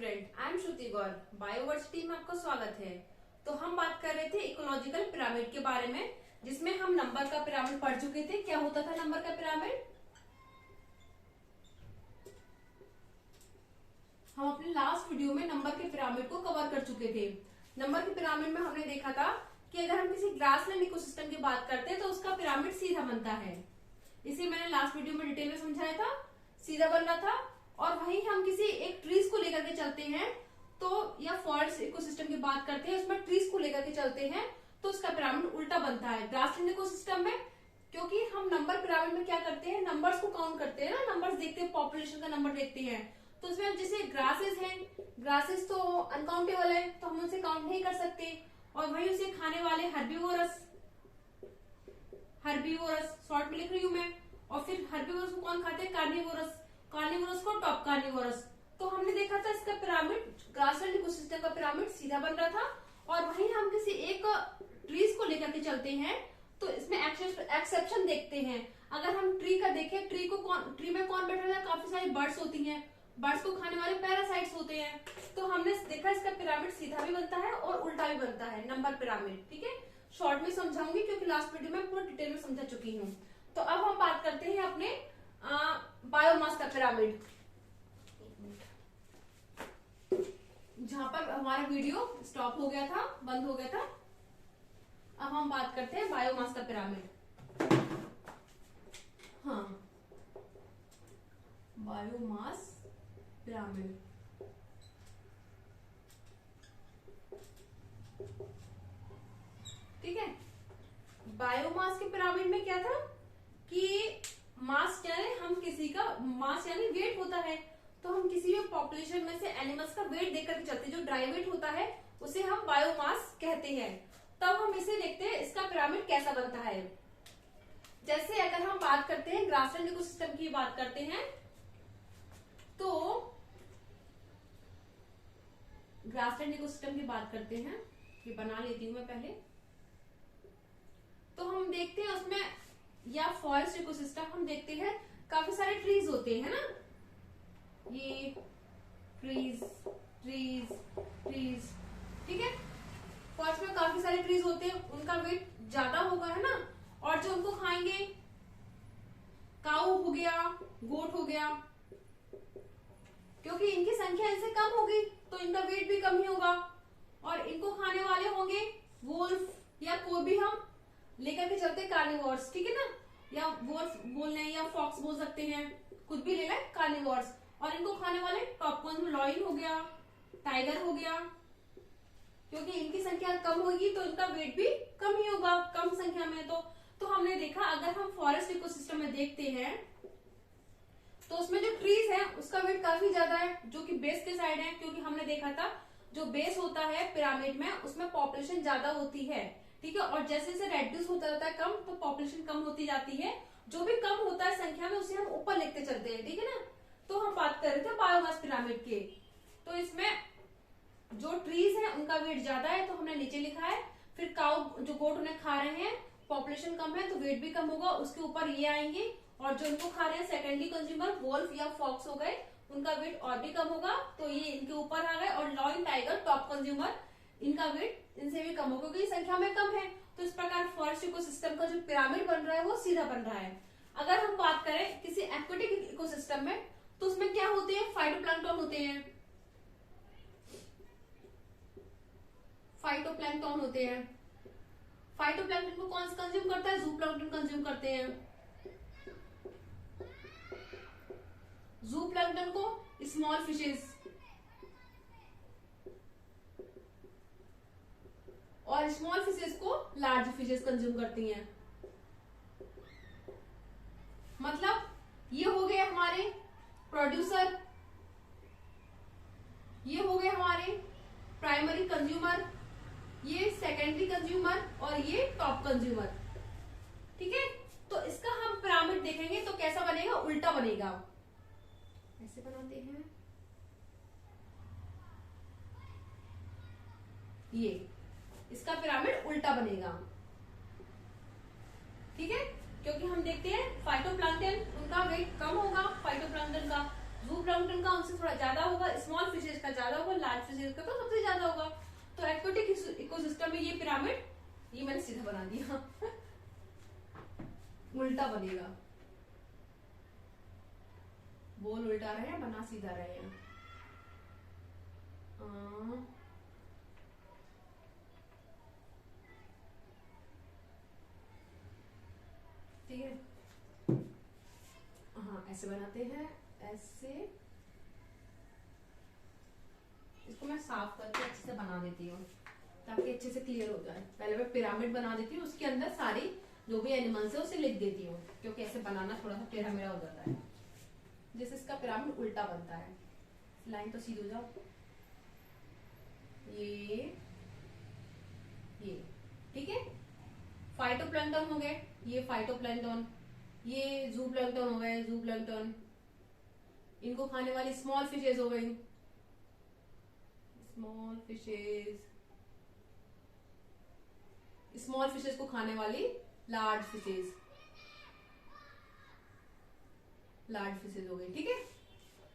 Student, I am Shruti Gaur. Bioversity में आपका स्वागत है। तो हम बात कर रहे थे इकोलॉजिकल पिरामिड के बारे में, जिसमें हम नंबर का पिरामिड पढ़ चुके थे। क्या होता था नंबर का पिरामिड? हम अपने लास्ट वीडियो में नंबर के पिरामिड को कवर कर चुके थे। नंबर के पिरामिड में हमने देखा था कि अगर हम किसी ग्रासलैंड इकोसिस्टम की बात करते हैं तो उसका पिरामिड सीधा बनता है। इसे मैंने लास्ट वीडियो में डिटेल में समझाया था, सीधा बन रहा था। और वहीं हम किसी एक ट्रीज को लेकर के चलते हैं तो, या फॉरेस्ट इकोसिस्टम की बात करते हैं, उसमें ट्रीज को लेकर के चलते हैं तो उसका पिरामिड उल्टा बनता है ग्रासलैंड इकोसिस्टम में। क्योंकि हम नंबर पिरामिड में क्या करते हैं, नंबर्स को काउंट करते हैं ना, नंबर्स देखते हैं, पॉपुलेशन का नंबर देखते हैं। तो उसमें जैसे ग्रासेस हैं, ग्रासेस तो अनकाउंटेबल है तो हम उनसे काउंट नहीं कर सकते। और वही उसे खाने वाले हर्बीवोरस, हर्बीवोरस शॉर्ट में लिख रही हूं मैं। और फिर हर्बीवोरस को कौन खाते हैं? कार्निवोरस, कार्निवोरस को टॉप कार्निवोरस। तो हमने देखा था इसका पिरामिड, ग्रासलैंड इकोसिस्टम का पिरामिड सीधा बन रहा था। और वहीं हम किसी एक ट्रीज को लेकर के चलते हैं तो इसमें एक्सेप्शन देखते हैं। अगर हम ट्री का देखें, ट्री में कौन बैठा है? काफी सारी बर्ड्स होती हैं, बर्ड्स को खाने वाले पैरासाइट्स होते हैं। तो हमने देखा इसका पिरामिड सीधा भी बनता है और उल्टा भी बनता है, नंबर पिरामिड। ठीक है, शॉर्ट में समझाऊंगी क्योंकि लास्ट वीडियो में पूरा डिटेल में समझा चुकी हूँ। तो अब हम बात करते हैं अपने बायोमास का पिरामिड, जहां पर हमारा वीडियो स्टॉप हो गया था, बंद हो गया था। अब हम बात करते हैं बायोमास का पिरामिड। हाँ, बायोमास पिरामिड। ठीक है, बायोमास के पिरामिड में क्या था कि मास यानी हम किसी का मास यानी वेट होता है, तो हम किसी भी पॉपुलेशन में से एनिमल्स का वेट देकर के चलते हैं। जो ड्राई वेट होता है उसे हम बायोमास कहते हैं। तब हम इसे देखते हैं इसका पिरामिड कैसा बनता है। जैसे अगर हम बात करते हैं ग्रासलैंड इकोसिस्टम की बात करते हैं तो ग्रासलैंड इकोसिस्टम की बात करते हैं, ये बना लेती हूं मैं पहले। तो हम देखते हैं उसमें, या फॉरेस्ट इकोसिस्टम हम देखते हैं काफी सारे ट्रीज होते हैं ना, ये ट्रीज ट्रीज ट्रीज। ठीक है, फॉरेस्ट में काफी सारे ट्रीज होते हैं, उनका वेट ज्यादा होगा, है ना। और जो उनको खाएंगे, काऊ हो गया, गोट हो गया, क्योंकि इनकी संख्या इनसे कम होगी तो इनका वेट भी कम ही होगा। और इनको खाने वाले होंगे वोल्फ, या कोई भी हम लेकर के चलते कार्निवोर्स। ठीक है ना, या वोल्फ बोल रहे हैं या फॉक्स बोल सकते हैं, कुछ भी ले लें, कार्निवोर्स। और इनको खाने वाले टॉप वन में लॉयन हो गया, टाइगर हो गया। क्योंकि इनकी संख्या कम होगी तो इनका वेट भी कम ही होगा, कम संख्या में। तो हमने देखा अगर हम फॉरेस्ट इकोसिस्टम में देखते हैं तो उसमें जो ट्रीज है उसका वेट काफी ज्यादा है, जो कि बेस के साइड है। क्योंकि हमने देखा था जो बेस होता है पिरामिड में उसमें पॉपुलेशन ज्यादा होती है। ठीक है, और जैसे जैसे रेड्यूस होता जाता है कम, तो पॉपुलेशन कम होती जाती है। जो भी कम होता है संख्या में उसे हम ऊपर लिखते चलते हैं। ठीक है ना, तो हम बात कर रहे थे बायोमास पिरामिड के। तो इसमें जो ट्रीज है उनका वेट ज्यादा है तो हमने नीचे लिखा है। फिर काउ, जो गोट उन्हें खा रहे हैं, पॉपुलेशन कम है तो वेट भी कम होगा, उसके ऊपर ये आएंगे। और जो इनको खा रहे हैं सेकेंडरी कंज्यूमर, वोल्फ या फॉक्स हो गए, उनका वेट और भी कम होगा तो ये इनके ऊपर आ गए। और लॉयन, टाइगर, टॉप कंज्यूमर, इनका वेट इनसे भी कम होगा क्योंकि संख्या में कम है। तो इस प्रकार फॉरेस्ट इकोसिस्टम का जो पिरामिड बन रहा है वो सीधा बन रहा है। अगर हम बात करें किसी एक्वेटिक इकोसिस्टम में तो उसमें क्या होते हैं? फाइटोप्लैंक्टन होते हैं, फाइटोप्लैंक्टन होते हैं। फाइटोप्लैंक्टन को कौन सा कंज्यूम करता है? जूप्लैंक्टन कंज्यूम करते हैं। जूप्लैंक्टन को स्मॉल फिशेस और स्मॉल फिशेस को लार्ज फिशेस कंज्यूम करती हैं। मतलब ये हो गए हमारे प्रोड्यूसर, ये हो गए हमारे प्राइमरी कंज्यूमर, ये सेकेंडरी कंज्यूमर और ये टॉप कंज्यूमर। ठीक है, तो इसका हम पिरामिड देखेंगे तो कैसा बनेगा? उल्टा बनेगा। ऐसे बनाते हैं, ये इसका पिरामिड उल्टा बनेगा। ठीक है, क्योंकि हम देखते हैं फाइटोप्लैंक्टन उनका वेट कम होगा, फाइटोप्लैंक्टन का, जू प्लैंकटन का उनसे थोड़ा ज्यादा होगा, स्मॉल फिशेज का ज्यादा होगा, लार्ज फिशेज का तो सबसे ज्यादा होगा। तो एक्वेटिक इकोसिस्टम में ये पिरामिड, ये मैंने सीधा बना दिया उल्टा बनेगा, बोल उल्टा रहे हैं, बना सीधा रहे हैं। ठीक है, हाँ ऐसे बनाते हैं, ऐसे। इसको मैं साफ करके अच्छे से बना देती हूँ ताकि अच्छे से क्लियर हो जाए। पहले मैं पिरामिड बना देती हूँ, उसके अंदर सारी जो भी एनिमल्स है उसे लिख देती हूँ, क्योंकि ऐसे बनाना थोड़ा सा टेढ़ा मेढ़ा हो जाता है। जैसे इसका पिरामिड उल्टा बनता है, लाइन तो सीधी हो जाओ, ये ठीक है। फाइटोप्लैंक्टन हो गए, ये फाइटोप्लैंक्टन, ये जूप्लैंक्टन हो गए, जूप्लैंक्टन। इनको खाने वाली स्मॉल फिशेज हो गई, स्मॉल फिशेज, स्मॉल फिशेज को खाने वाली लार्ज फिशेज, लार्ज फिशेज हो गई। ठीक है,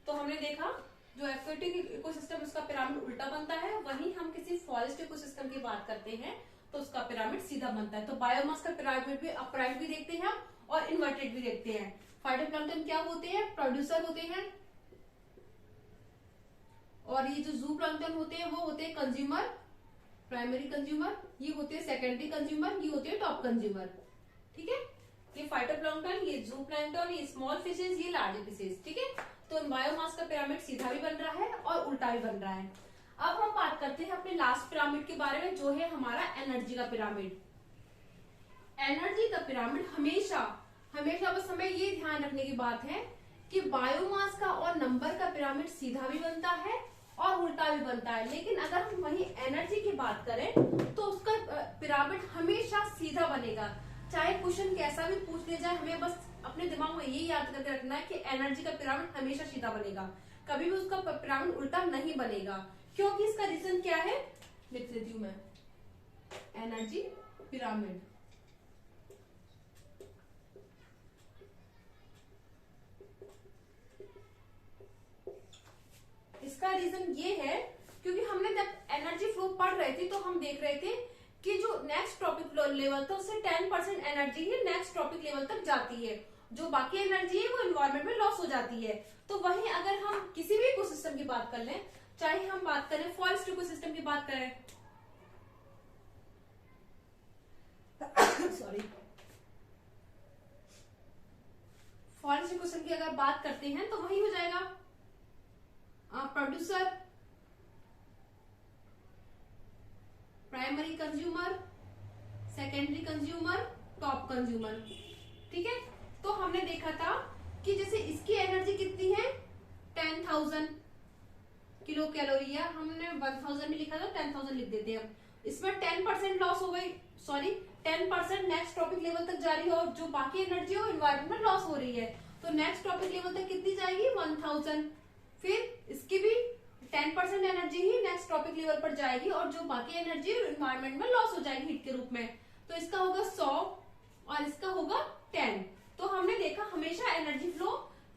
तो हमने देखा जो एक्वेटिक इकोसिस्टम उसका पिरामिड उल्टा बनता है, वहीं हम किसी फॉरेस्ट इकोसिस्टम की बात करते हैं तो उसका पिरामिड सीधा बनता है। तो बायोमास का पिरामिड भी अपराइट भी देखते हैं और इन्वर्टेड भी देखते हैं। फाइटोप्लैंक्टन क्या होते हैं? प्रोड्यूसर होते हैं, और ये जो जू प्लैंक्टन होते हैं वो होते हैं कंज्यूमर, प्राइमरी कंज्यूमर, ये होते हैं सेकेंडरी कंज्यूमर, ये होते हैं टॉप कंज्यूमर। ठीक है, ये फाइटोप्लैंक्टन, ये जू प्लैंक्टन, ये स्मॉल फिशेज, ये लार्ज फिशेज। ठीक है, तो बायोमास का पिरामिड सीधा भी बन रहा है और उल्टा भी बन रहा है। अब हम बात करते हैं अपने लास्ट पिरामिड के बारे में, जो है हमारा एनर्जी का पिरामिड। एनर्जी का पिरामिड हमेशा हमेशा बस हमें ये ध्यान रखने की बात है कि बायोमास का और नंबर का पिरामिड सीधा भी बनता है और उल्टा भी बनता है, लेकिन अगर हम वही एनर्जी की बात करें तो उसका पिरामिड हमेशा सीधा बनेगा। चाहे क्वेश्चन कैसा भी पूछ ले जाए, हमें बस अपने दिमाग में ये याद करके रखना है कि एनर्जी का पिरामिड हमेशा सीधा बनेगा, कभी भी उसका पिरामिड उल्टा नहीं बनेगा। क्योंकि इसका रीजन क्या है, लिख देती हूं मैं, एनर्जी पिरामिड। इसका रीजन ये है क्योंकि हमने जब एनर्जी फ्लो पढ़ रहे थे तो हम देख रहे थे कि जो नेक्स्ट टॉपिक लेवल था उससे 10% एनर्जी ही नेक्स्ट टॉपिक लेवल तक जाती है, जो बाकी एनर्जी है वो एनवायरमेंट में लॉस हो जाती है। तो वहीं अगर हम किसी भी इकोसिस्टम की बात कर लें, चाहे हम बात करें फॉरेस्ट इकोसिस्टम की बात करें सॉरी, फॉरेस्ट इकोसिस्टम की अगर बात करते हैं तो वही हो जाएगा producer, primary consumer, secondary consumer, top consumer. ठीक है, तो हमने देखा था कि जैसे इसकी एनर्जी कितनी है 10,000 किलो कैलोरी है, हमने 1000 में लिखा था 10,000 लिख देते हैं। इसमें 10% लॉस हो गई, सॉरी 10% नेक्स्ट टॉपिक लेवल तक जा रही है और जो बाकी एनर्जी है वो एनवायरमेंट में लॉस हो रही है। तो नेक्स्ट टॉपिक लेवल तक कितनी जाएगी 1000, फिर इसकी भी 10% एनर्जी ही नेक्स्ट टॉपिक लेवल पर जाएगी और जो बाकी एनर्जी एनवायरमेंट में लॉस हो जाएगी हीट के रूप में। तो इसका होगा 100 और इसका होगा 10। तो हमने देखा हमेशा एनर्जी फ्लो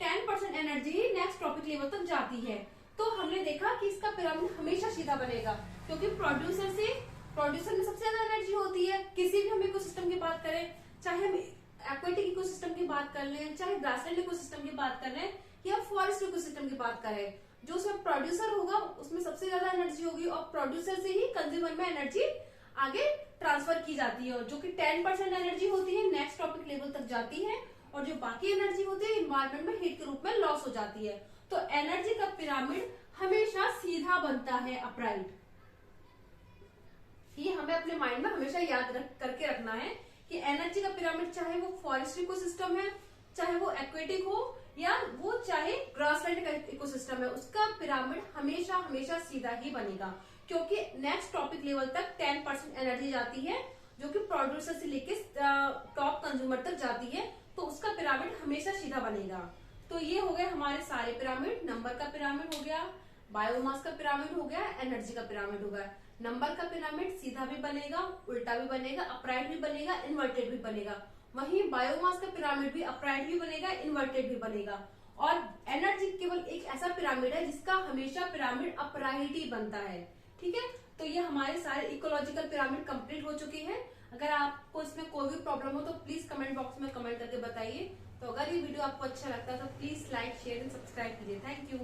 10% एनर्जी ही नेक्स्ट टॉपिक लेवल तक जाती है। तो हमने देखा कि इसका पिरामिड हमेशा सीधा बनेगा क्योंकि प्रोड्यूसर में सबसे ज्यादा एनर्जी होती है। किसी भी हम इकोसिस्टम की बात करें, चाहे हम एक्वेटिक इकोसिस्टम की बात कर लें, चाहे ग्रासलैंड इकोसिस्टम की बात कर लें या फॉरेस्ट इकोसिस्टम की बात करें, जो उसमें प्रोड्यूसर होगा उसमें सबसे ज्यादा एनर्जी होगी और प्रोड्यूसर से ही कंज्यूमर में एनर्जी आगे ट्रांसफर की जाती है, जो कि 10% एनर्जी होती है नेक्स्ट टॉपिक लेवल तक जाती है और जो बाकी एनर्जी होती है एनवायरमेंट में हीट के रूप में लॉस हो जाती है। तो एनर्जी का पिरामिड हमेशा सीधा बनता है, अपराइट। ये हमें अपने माइंड में हमेशा याद करके रखना है कि एनर्जी का पिरामिड चाहे वो फॉरेस्ट इकोसिस्टम है, चाहे वो एक्वेटिक हो या वो चाहे ग्रासलैंड का इकोसिस्टम है, उसका पिरामिड हमेशा हमेशा सीधा ही बनेगा क्योंकि नेक्स्ट टॉपिक लेवल तक 10% एनर्जी जाती है जो कि प्रोड्यूसर से लेके टॉप कंज्यूमर तक जाती है, तो उसका पिरामिड हमेशा सीधा बनेगा। तो ये हो गए हमारे सारे पिरामिड, नंबर का पिरामिड हो गया, बायोमास का पिरामिड हो गया, एनर्जी का पिरामिड हो गया। नंबर का पिरामिड सीधा भी बनेगा, उल्टा भी बनेगा, अपराइट भी बनेगा, इन्वर्टेड भी बनेगा। वहीं बायोमास का पिरामिड भी अपराइट भी बनेगा, इन्वर्टेड भी बनेगा। और एनर्जी केवल एक ऐसा हमेशा पिरामिड अपराइट ही बनता है। ठीक है, तो ये हमारे सारे इकोलॉजिकल पिरामिड कंप्लीट हो चुके हैं। अगर आपको इसमें कोई भी प्रॉब्लम हो तो प्लीज कमेंट बॉक्स में कमेंट करके बताइए। तो अगर ये वीडियो आपको अच्छा लगता है तो please like share and subscribe कीजिए। Thank you.